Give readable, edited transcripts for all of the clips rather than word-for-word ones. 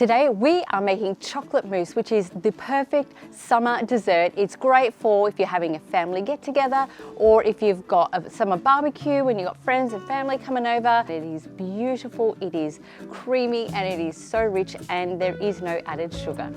Today we are making chocolate mousse, which is the perfect summer dessert. It's great for if you're having a family get together or if you've got a summer barbecue when you've got friends and family coming over. It is beautiful, it is creamy, and it is so rich, and there is no added sugar.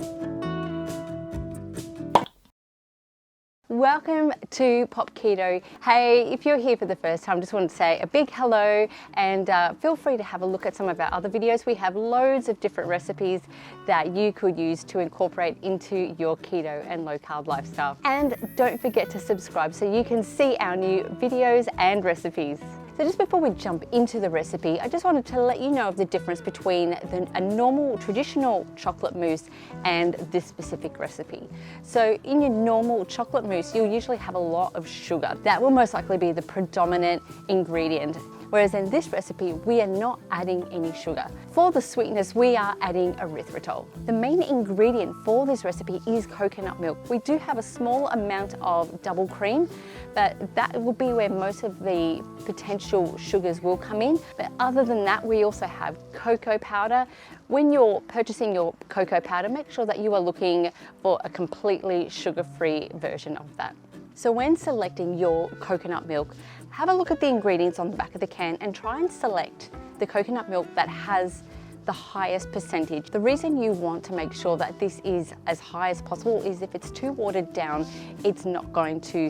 Welcome to Pop Keto. Hey, if you're here for the first time, just want to say a big hello, and feel free to have a look at some of our other videos. We have loads of different recipes that you could use to incorporate into your keto and low carb lifestyle. And don't forget to subscribe so you can see our new videos and recipes. So just before we jump into the recipe, I just wanted to let you know of the difference between a normal traditional chocolate mousse and this specific recipe. So in your normal chocolate mousse, you'll usually have a lot of sugar. That will most likely be the predominant ingredient. Whereas in this recipe, we are not adding any sugar. For the sweetness, we are adding erythritol. The main ingredient for this recipe is coconut milk. We do have a small amount of double cream, but that will be where most of the potential sugars will come in. But other than that, we also have cocoa powder. When you're purchasing your cocoa powder, make sure that you are looking for a completely sugar-free version of that. So when selecting your coconut milk, have a look at the ingredients on the back of the can and try and select the coconut milk that has the highest percentage. The reason you want to make sure that this is as high as possible is if it's too watered down, it's not going to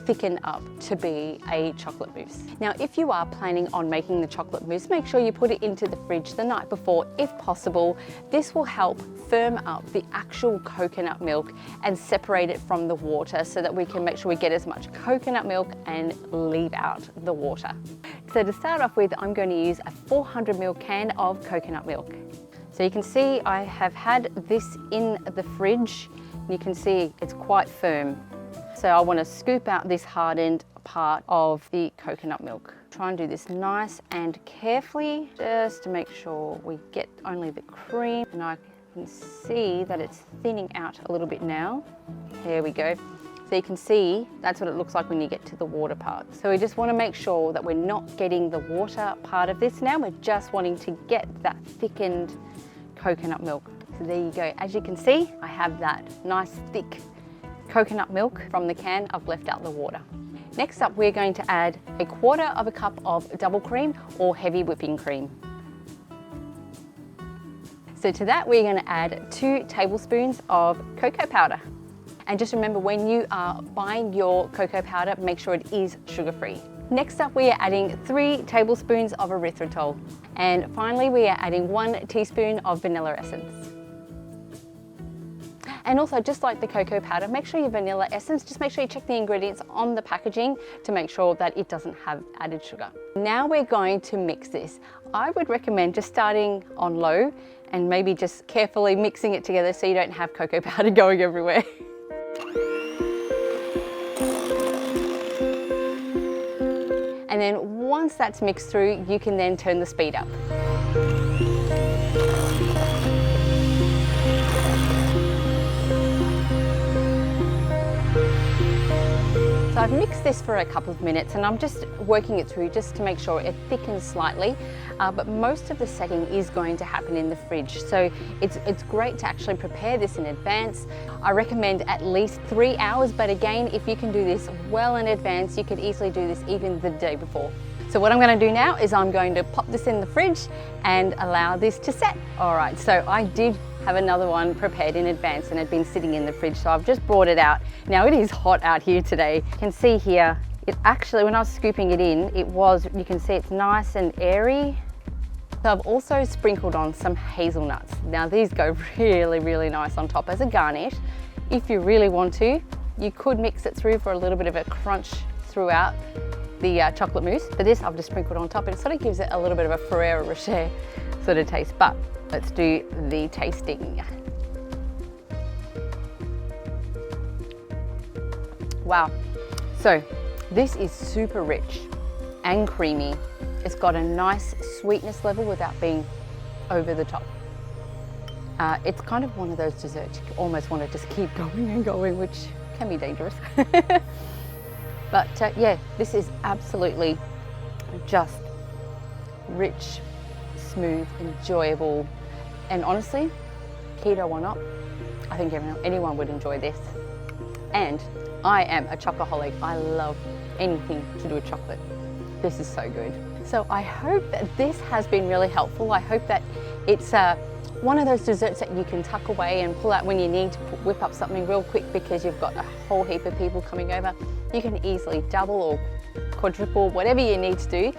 thicken up to be a chocolate mousse. Now, if you are planning on making the chocolate mousse, make sure you put it into the fridge the night before, if possible. This will help firm up the actual coconut milk and separate it from the water so that we can make sure we get as much coconut milk and leave out the water. So to start off with, I'm going to use a 400 ml can of coconut milk. So you can see I have had this in the fridge. You can see it's quite firm. So I want to scoop out this hardened part of the coconut milk. Try and do this nice and carefully, just to make sure we get only the cream. And I can see that it's thinning out a little bit now. There we go. So you can see that's what it looks like when you get to the water part. So we just want to make sure that we're not getting the water part of this now. We're just wanting to get that thickened coconut milk. So there you go. As you can see, I have that nice thick coconut milk from the can. I've left out the water. Next up, we're going to add 1/4 cup of double cream or heavy whipping cream. So to that, we're going to add 2 tablespoons of cocoa powder. And just remember, when you are buying your cocoa powder, make sure it is sugar-free. Next up, we are adding 3 tablespoons of erythritol. And finally, we are adding 1 teaspoon of vanilla essence. And also, just like the cocoa powder, make sure your vanilla essence, just make sure you check the ingredients on the packaging to make sure that it doesn't have added sugar. Now we're going to mix this. I would recommend just starting on low and maybe just carefully mixing it together so you don't have cocoa powder going everywhere. And then once that's mixed through, you can then turn the speed up. So I've mixed this for a couple of minutes and I'm just working it through just to make sure it thickens slightly, but most of the setting is going to happen in the fridge. So it's great to actually prepare this in advance. I recommend at least 3 hours, but again, if you can do this well in advance, you could easily do this even the day before. So what I'm going to do now is I'm going to pop this in the fridge and allow this to set. All right, so I did have another one prepared in advance and had been sitting in the fridge, so I've just brought it out. Now it is hot out here today. You can see here, it actually, when I was scooping it in, you can see it's nice and airy. So I've also sprinkled on some hazelnuts. Now these go really, really nice on top as a garnish. If you really want to, you could mix it through for a little bit of a crunch throughout the chocolate mousse. For this, I've just sprinkled on top. It sort of gives it a little bit of a Ferrero Rocher sort of taste, but let's do the tasting. Wow, so this is super rich and creamy. It's got a nice sweetness level without being over the top. It's kind of one of those desserts you almost want to just keep going and going, which can be dangerous. But yeah, this is absolutely just rich, smooth, enjoyable, and honestly, keto or not, I think anyone would enjoy this. And I am a chocoholic. I love anything to do with chocolate. This is so good. So I hope that this has been really helpful. I hope that it's one of those desserts that you can tuck away and pull out when you need to whip up something real quick because you've got a whole heap of people coming over. You can easily double or quadruple, whatever you need to do,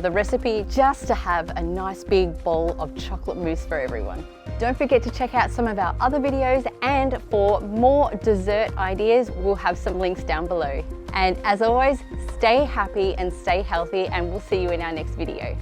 the recipe just to have a nice big bowl of chocolate mousse for everyone. Don't forget to check out some of our other videos, and for more dessert ideas, we'll have some links down below. And as always, stay happy and stay healthy, and we'll see you in our next video.